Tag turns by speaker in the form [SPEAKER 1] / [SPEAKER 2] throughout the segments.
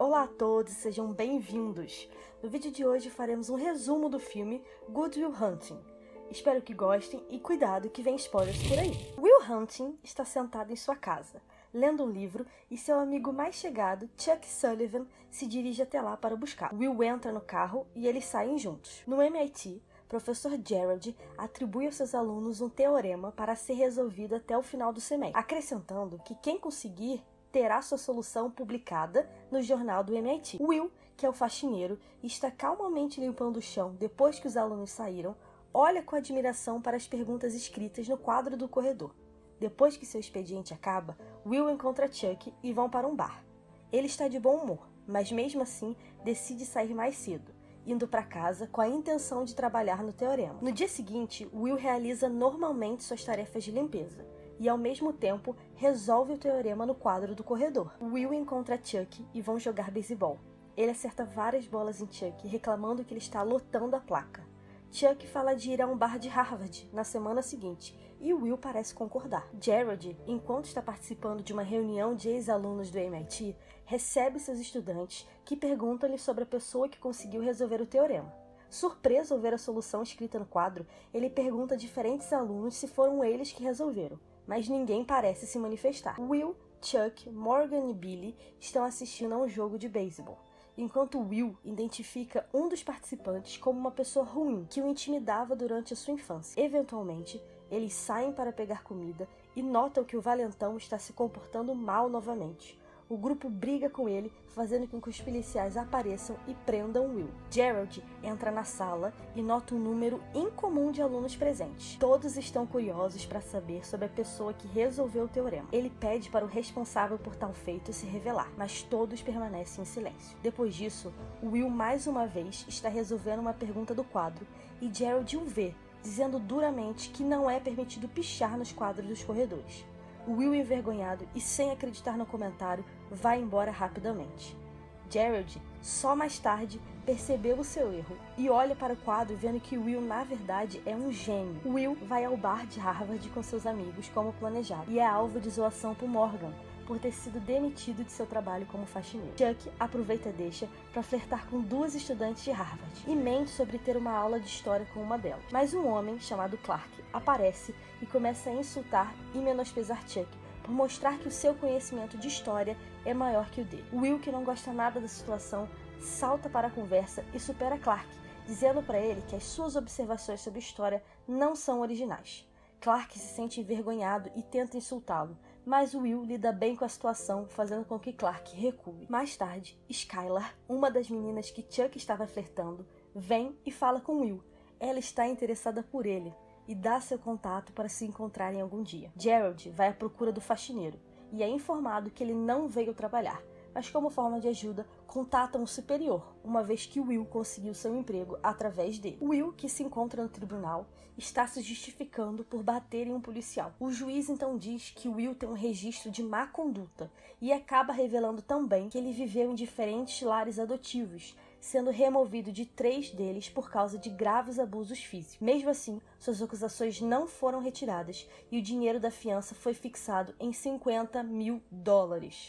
[SPEAKER 1] Olá a todos, sejam bem-vindos! No vídeo de hoje faremos um resumo do filme Good Will Hunting. Espero que gostem e cuidado que vem spoilers por aí. Will Hunting está sentado em sua casa, lendo um livro e seu amigo mais chegado, Chuck Sullivan, se dirige até lá para buscar. Will entra no carro e eles saem juntos. No MIT, professor Gerald atribui aos seus alunos um teorema para ser resolvido até o final do semestre, acrescentando que quem conseguir terá sua solução publicada no jornal do MIT. Will, que é o faxineiro, está calmamente limpando o chão depois que os alunos saíram, olha com admiração para as perguntas escritas no quadro do corredor. Depois que seu expediente acaba, Will encontra Chuck e vão para um bar. Ele está de bom humor, mas mesmo assim decide sair mais cedo, indo para casa com a intenção de trabalhar no teorema. No dia seguinte, Will realiza normalmente suas tarefas de limpeza e, ao mesmo tempo, resolve o teorema no quadro do corredor. Will encontra Chuck e vão jogar beisebol. Ele acerta várias bolas em Chuck, reclamando que ele está lotando a placa. Chuck fala de ir a um bar de Harvard na semana seguinte, e Will parece concordar. Gerald, enquanto está participando de uma reunião de ex-alunos do MIT, recebe seus estudantes que perguntam-lhe sobre a pessoa que conseguiu resolver o teorema. Surpreso ao ver a solução escrita no quadro, ele pergunta a diferentes alunos se foram eles que resolveram, mas ninguém parece se manifestar. Will, Chuck, Morgan e Billy estão assistindo a um jogo de beisebol, enquanto Will identifica um dos participantes como uma pessoa ruim que o intimidava durante a sua infância. Eventualmente, eles saem para pegar comida e notam que o valentão está se comportando mal novamente. O grupo briga com ele, fazendo com que os policiais apareçam e prendam Will. Gerald entra na sala e nota um número incomum de alunos presentes. Todos estão curiosos para saber sobre a pessoa que resolveu o teorema. Ele pede para o responsável por tal feito se revelar, mas todos permanecem em silêncio. Depois disso, Will mais uma vez está resolvendo uma pergunta do quadro e Gerald o vê, dizendo duramente que não é permitido pichar nos quadros dos corredores. Will, envergonhado e sem acreditar no comentário, vai embora rapidamente. Gerald, só mais tarde, percebeu o seu erro e olha para o quadro vendo que Will, na verdade, é um gênio. Will vai ao bar de Harvard com seus amigos como planejado e é alvo de zoação por Morgan, por ter sido demitido de seu trabalho como faxineiro. Chuck aproveita a deixa para flertar com duas estudantes de Harvard e mente sobre ter uma aula de história com uma delas. Mas um homem chamado Clark aparece e começa a insultar e menosprezar Chuck por mostrar que o seu conhecimento de história é maior que o dele. Will, que não gosta nada da situação, salta para a conversa e supera Clark, dizendo para ele que as suas observações sobre história não são originais. Clark se sente envergonhado e tenta insultá-lo, mas Will lida bem com a situação, fazendo com que Clark recue. Mais tarde, Skylar, uma das meninas que Chuck estava flertando, vem e fala com Will. Ela está interessada por ele e dá seu contato para se encontrarem algum dia. Gerald vai à procura do faxineiro e é informado que ele não veio trabalhar, mas como forma de ajuda, contata um superior, uma vez que Will conseguiu seu emprego através dele. Will, que se encontra no tribunal, está se justificando por bater em um policial. O juiz então diz que Will tem um registro de má conduta e acaba revelando também que ele viveu em diferentes lares adotivos, sendo removido de 3 deles por causa de graves abusos físicos. Mesmo assim, suas acusações não foram retiradas e o dinheiro da fiança foi fixado em $50 mil.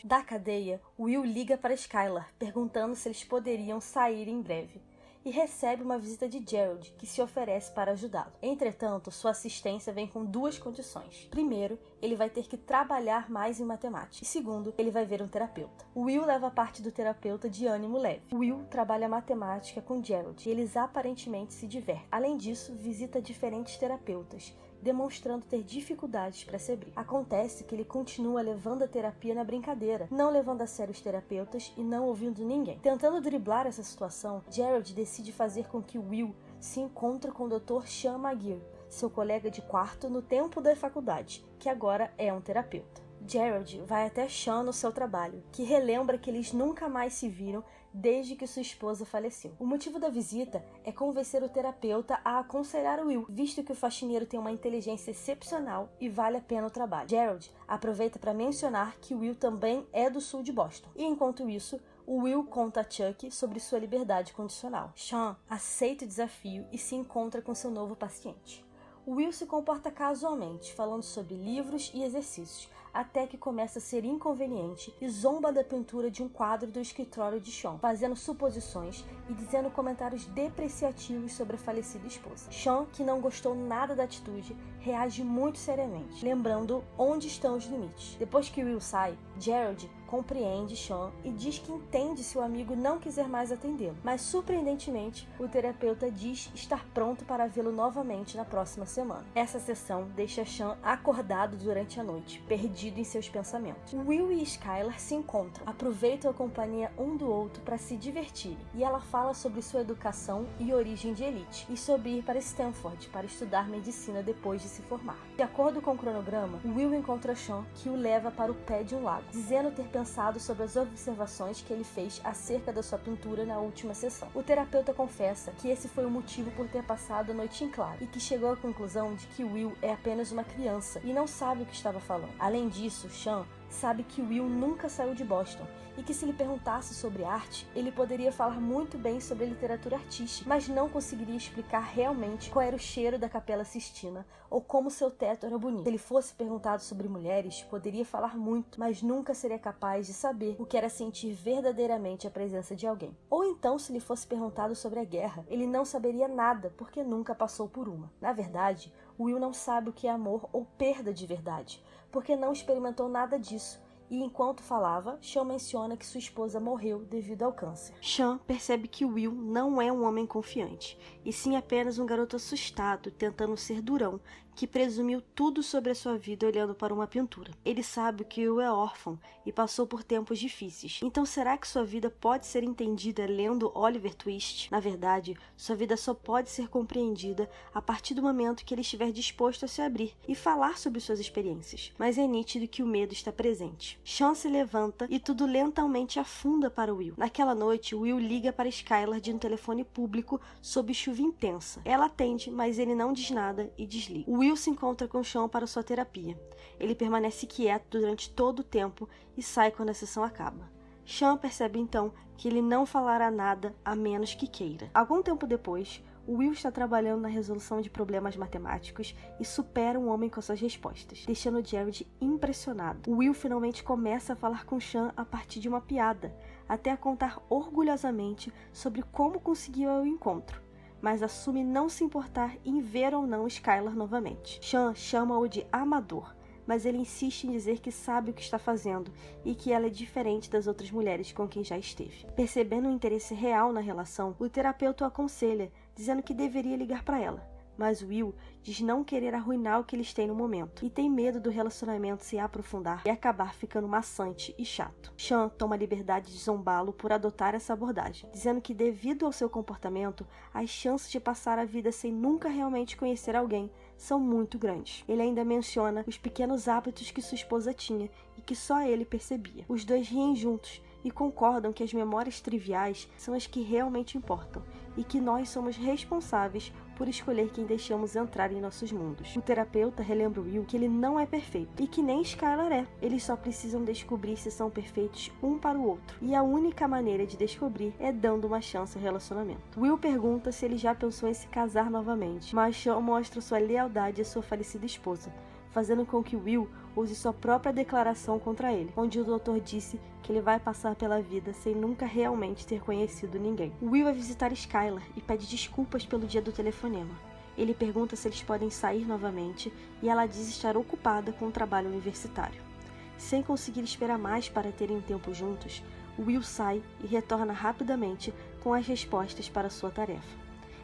[SPEAKER 1] Da cadeia, Will liga para Skylar, perguntando se eles poderiam sair em breve, e recebe uma visita de Gerald, que se oferece para ajudá-lo. Entretanto, sua assistência vem com 2 condições. Primeiro, ele vai ter que trabalhar mais em matemática. E segundo, ele vai ver um terapeuta. Will leva parte do terapeuta de ânimo leve. Will trabalha matemática com Gerald e eles aparentemente se divertem. Além disso, visita diferentes terapeutas, demonstrando ter dificuldades para se abrir. Acontece que ele continua levando a terapia na brincadeira, não levando a sério os terapeutas e não ouvindo ninguém. Tentando driblar essa situação, Gerald decide fazer com que Will se encontre com o Dr. Sean McGear, seu colega de quarto no tempo da faculdade, que agora é um terapeuta. Gerald vai até Sean no seu trabalho, que relembra que eles nunca mais se viram desde que sua esposa faleceu. O motivo da visita é convencer o terapeuta a aconselhar Will, visto que o faxineiro tem uma inteligência excepcional e vale a pena o trabalho. Gerald aproveita para mencionar que Will também é do sul de Boston. E enquanto isso, o Will conta a Chuck sobre sua liberdade condicional. Sean aceita o desafio e se encontra com seu novo paciente. Will se comporta casualmente, falando sobre livros e exercícios, até que começa a ser inconveniente e zomba da pintura de um quadro do escritório de Sean, fazendo suposições e dizendo comentários depreciativos sobre a falecida esposa. Sean, que não gostou nada da atitude, reage muito seriamente, lembrando onde estão os limites. Depois que Will sai, Gerald compreende Sean e diz que entende se o amigo não quiser mais atendê-lo, mas surpreendentemente o terapeuta diz estar pronto para vê-lo novamente na próxima semana. Essa sessão deixa Sean acordado durante a noite, perdido em seus pensamentos. Will e Skylar se encontram, aproveitam a companhia um do outro para se divertirem, e ela fala sobre sua educação e origem de elite, e sobre ir para Stanford para estudar medicina depois de se formar. De acordo com o cronograma, Will encontra Sean, que o leva para o pé de um lago, dizendo ter pensado sobre as observações que ele fez acerca da sua pintura na última sessão. O terapeuta confessa que esse foi o motivo por ter passado a noite em claro, e que chegou à conclusão de que Will é apenas uma criança e não sabe o que estava falando. Além disso, Sean sabe que Will nunca saiu de Boston e que se lhe perguntasse sobre arte, ele poderia falar muito bem sobre literatura artística, mas não conseguiria explicar realmente qual era o cheiro da Capela Sistina ou como seu teto era bonito. Se ele fosse perguntado sobre mulheres, poderia falar muito, mas nunca seria capaz de saber o que era sentir verdadeiramente a presença de alguém. Ou então, se lhe fosse perguntado sobre a guerra, ele não saberia nada porque nunca passou por uma. Na verdade, Will não sabe o que é amor ou perda de verdade, porque não experimentou nada disso. E enquanto falava, Sean menciona que sua esposa morreu devido ao câncer. Sean percebe que Will não é um homem confiante, e sim apenas um garoto assustado, tentando ser durão, que presumiu tudo sobre a sua vida olhando para uma pintura. Ele sabe que Will é órfão e passou por tempos difíceis. Então será que sua vida pode ser entendida lendo Oliver Twist? Na verdade, sua vida só pode ser compreendida a partir do momento que ele estiver disposto a se abrir e falar sobre suas experiências. Mas é nítido que o medo está presente. Sean se levanta e tudo lentamente afunda para Will. Naquela noite, Will liga para Skylar de um telefone público sob chuva intensa. Ela atende, mas ele não diz nada e desliga. Will se encontra com Sean para sua terapia. Ele permanece quieto durante todo o tempo e sai quando a sessão acaba. Sean percebe então que ele não falará nada a menos que queira. Algum tempo depois, Will está trabalhando na resolução de problemas matemáticos e supera um homem com suas respostas, deixando Jared impressionado. Will finalmente começa a falar com Sean a partir de uma piada, até a contar orgulhosamente sobre como conseguiu o encontro, mas assume não se importar em ver ou não Skylar novamente. Sean chama-o de amador, mas ele insiste em dizer que sabe o que está fazendo e que ela é diferente das outras mulheres com quem já esteve. Percebendo o interesse real na relação, o terapeuta o aconselha, dizendo que deveria ligar para ela. Mas Will diz não querer arruinar o que eles têm no momento e tem medo do relacionamento se aprofundar e acabar ficando maçante e chato. Sean toma a liberdade de zombá-lo por adotar essa abordagem, dizendo que devido ao seu comportamento, as chances de passar a vida sem nunca realmente conhecer alguém são muito grandes. Ele ainda menciona os pequenos hábitos que sua esposa tinha e que só ele percebia. Os dois riem juntos e concordam que as memórias triviais são as que realmente importam e que nós somos responsáveis por escolher quem deixamos entrar em nossos mundos. O terapeuta relembra Will que ele não é perfeito e que nem Skylar é. Eles só precisam descobrir se são perfeitos um para o outro. E a única maneira de descobrir é dando uma chance ao relacionamento. Will pergunta se ele já pensou em se casar novamente, mas Sean mostra sua lealdade à sua falecida esposa, fazendo com que Will use sua própria declaração contra ele, onde o doutor disse que ele vai passar pela vida sem nunca realmente ter conhecido ninguém. Will vai visitar Skylar e pede desculpas pelo dia do telefonema. Ele pergunta se eles podem sair novamente e ela diz estar ocupada com o trabalho universitário. Sem conseguir esperar mais para terem tempo juntos, Will sai e retorna rapidamente com as respostas para sua tarefa.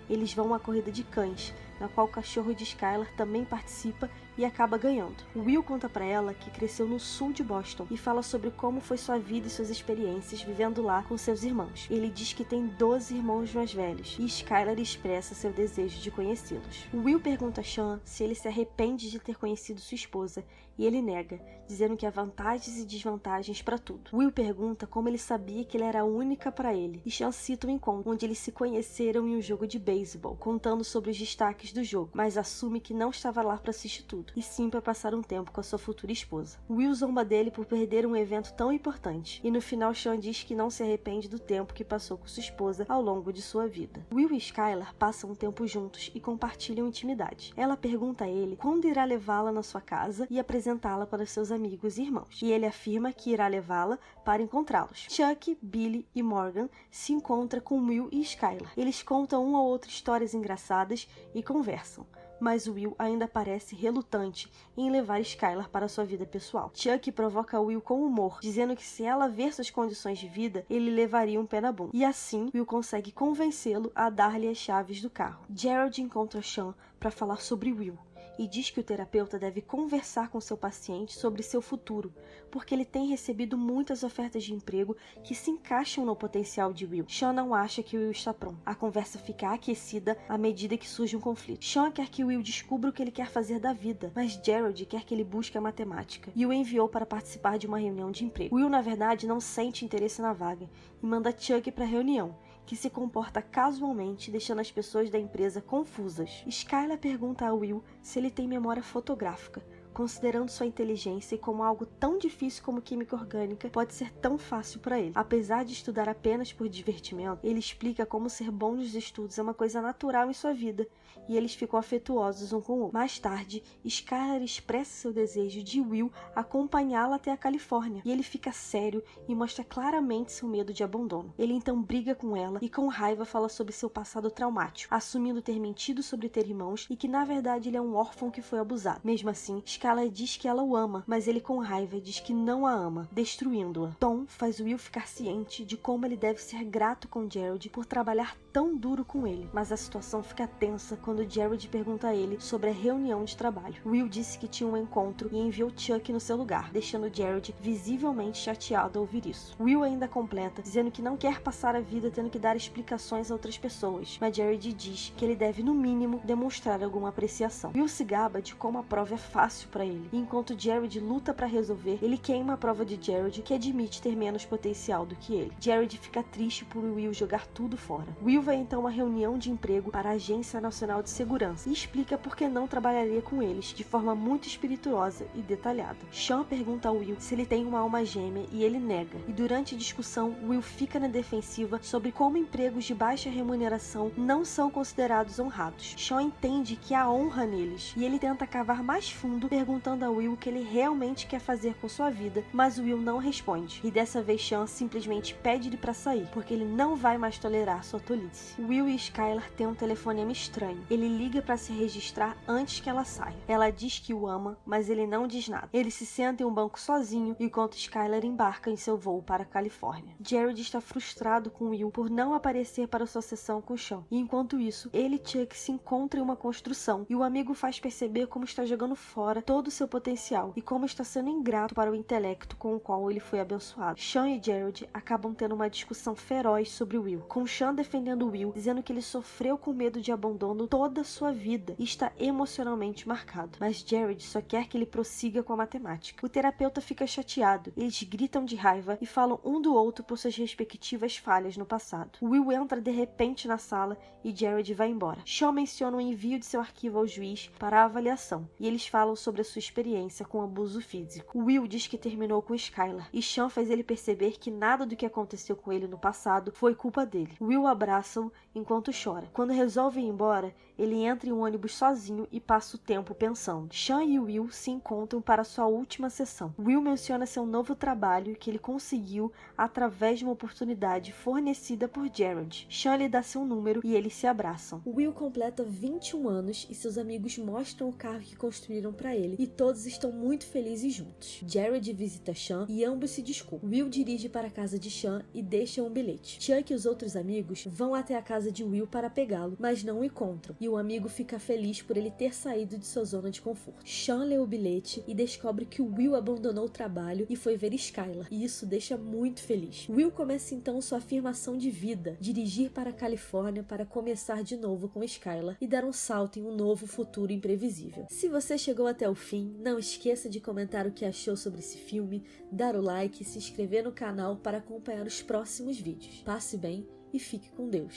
[SPEAKER 1] Eles vão a uma corrida de cães, na qual o cachorro de Skylar também participa e acaba ganhando. Will conta para ela que cresceu no sul de Boston e fala sobre como foi sua vida e suas experiências vivendo lá com seus irmãos. Ele diz que tem 12 irmãos mais velhos e Skylar expressa seu desejo de conhecê-los. Will pergunta a Sean se ele se arrepende de ter conhecido sua esposa e ele nega, dizendo que há vantagens e desvantagens para tudo. Will pergunta como ele sabia que ela era a única para ele e Sean cita um encontro onde eles se conheceram em um jogo de beisebol, contando sobre os destaques do jogo, mas assume que não estava lá para assistir tudo, e sim para passar um tempo com a sua futura esposa. Will zomba dele por perder um evento tão importante, e no final Sean diz que não se arrepende do tempo que passou com sua esposa ao longo de sua vida. Will e Skylar passam um tempo juntos e compartilham intimidade. Ela pergunta a ele quando irá levá-la na sua casa e apresentá-la para seus amigos e irmãos, e ele afirma que irá levá-la para encontrá-los. Chuck, Billy e Morgan se encontram com Will e Skylar. Eles contam uma ou outra histórias engraçadas e conversam, mas Will ainda parece relutante em levar Skylar para sua vida pessoal. Chuck provoca Will com humor, dizendo que se ela ver suas condições de vida, ele levaria um pé na bunda. E assim, Will consegue convencê-lo a dar-lhe as chaves do carro. Gerald encontra Sean para falar sobre Will e diz que o terapeuta deve conversar com seu paciente sobre seu futuro, porque ele tem recebido muitas ofertas de emprego que se encaixam no potencial de Will. Sean não acha que Will está pronto. A conversa fica aquecida à medida que surge um conflito. Sean quer que Will descubra o que ele quer fazer da vida, mas Gerald quer que ele busque a matemática e o enviou para participar de uma reunião de emprego. Will, na verdade, não sente interesse na vaga e manda Chuck para a reunião, que se comporta casualmente, deixando as pessoas da empresa confusas. Skylar pergunta a Will se ele tem memória fotográfica, considerando sua inteligência e como algo tão difícil como química orgânica pode ser tão fácil para ele. Apesar de estudar apenas por divertimento, ele explica como ser bom nos estudos é uma coisa natural em sua vida, e eles ficam afetuosos um com o outro. Mais tarde, Skylar expressa seu desejo de Will acompanhá-la até a Califórnia, e ele fica sério e mostra claramente seu medo de abandono. Ele então briga com ela e com raiva fala sobre seu passado traumático, assumindo ter mentido sobre ter irmãos e que na verdade ele é um órfão que foi abusado. Mesmo assim, Skylar diz que ela o ama, mas ele com raiva diz que não a ama, destruindo-a. Tom faz Will ficar ciente de como ele deve ser grato com Gerald por trabalhar tão duro com ele, mas a situação fica tensa quando Gerald pergunta a ele sobre a reunião de trabalho. Will disse que tinha um encontro e enviou Chuck no seu lugar, deixando Gerald visivelmente chateado ao ouvir isso. Will ainda completa, dizendo que não quer passar a vida tendo que dar explicações a outras pessoas, mas Gerald diz que ele deve, no mínimo, demonstrar alguma apreciação. Will se gaba de como a prova é fácil para ele, e enquanto Gerald luta para resolver, ele queima a prova de Gerald, que admite ter menos potencial do que ele. Gerald fica triste por Will jogar tudo fora. Will vai então a uma reunião de emprego para a Agência Nacional de Segurança e explica por que não trabalharia com eles de forma muito espirituosa e detalhada. Sean pergunta a Will se ele tem uma alma gêmea e ele nega, e durante a discussão, Will fica na defensiva sobre como empregos de baixa remuneração não são considerados honrados. Sean entende que há honra neles, e ele tenta cavar mais fundo perguntando a Will o que ele realmente quer fazer com sua vida, mas Will não responde, e dessa vez Sean simplesmente pede-lhe para sair, porque ele não vai mais tolerar sua tolice. Will e Skylar têm um telefonema estranho. Ele liga para se registrar antes que ela saia. Ela diz que o ama, mas ele não diz nada. Ele se senta em um banco sozinho enquanto Skylar embarca em seu voo para a Califórnia. Jared está frustrado com Will por não aparecer para sua sessão com Sean, e enquanto isso, ele e Chuck se encontram em uma construção, e o amigo faz perceber como está jogando fora todo o seu potencial e como está sendo ingrato para o intelecto com o qual ele foi abençoado. Sean e Gerald acabam tendo uma discussão feroz sobre Will, com Sean defendendo Will, dizendo que ele sofreu com medo de abandono toda a sua vida e está emocionalmente marcado, mas Gerald só quer que ele prossiga com a matemática. O terapeuta fica chateado, eles gritam de raiva e falam um do outro por suas respectivas falhas no passado. Will entra de repente na sala e Gerald vai embora. Sean menciona o envio de seu arquivo ao juiz para a avaliação, e eles falam sobre a sua experiência com abuso físico. Will diz que terminou com Skylar, e Sean faz ele perceber que nada do que aconteceu com ele no passado foi culpa dele. Will abraça-o enquanto chora. Quando resolve ir embora, ele entra em um ônibus sozinho e passa o tempo pensando. Sean e Will se encontram para sua última sessão. Will menciona seu novo trabalho que ele conseguiu através de uma oportunidade fornecida por Gerald. Sean lhe dá seu número e eles se abraçam. Will completa 21 anos e seus amigos mostram o carro que construíram para ele, e todos estão muito felizes juntos. Gerald visita Sean e ambos se desculpam. Will dirige para a casa de Sean e deixa um bilhete. Chuck e os outros amigos vão até a casa de Will para pegá-lo, mas não o encontram, e o amigo fica feliz por ele ter saído de sua zona de conforto. Sean lê o bilhete e descobre que Will abandonou o trabalho e foi ver Skylar, e isso deixa muito feliz. Will começa então sua afirmação de vida, dirigir para a Califórnia para começar de novo com Skylar e dar um salto em um novo futuro imprevisível. Se você chegou até o fim, não esqueça de comentar o que achou sobre esse filme, dar o like e se inscrever no canal para acompanhar os próximos vídeos. Passe bem e fique com Deus.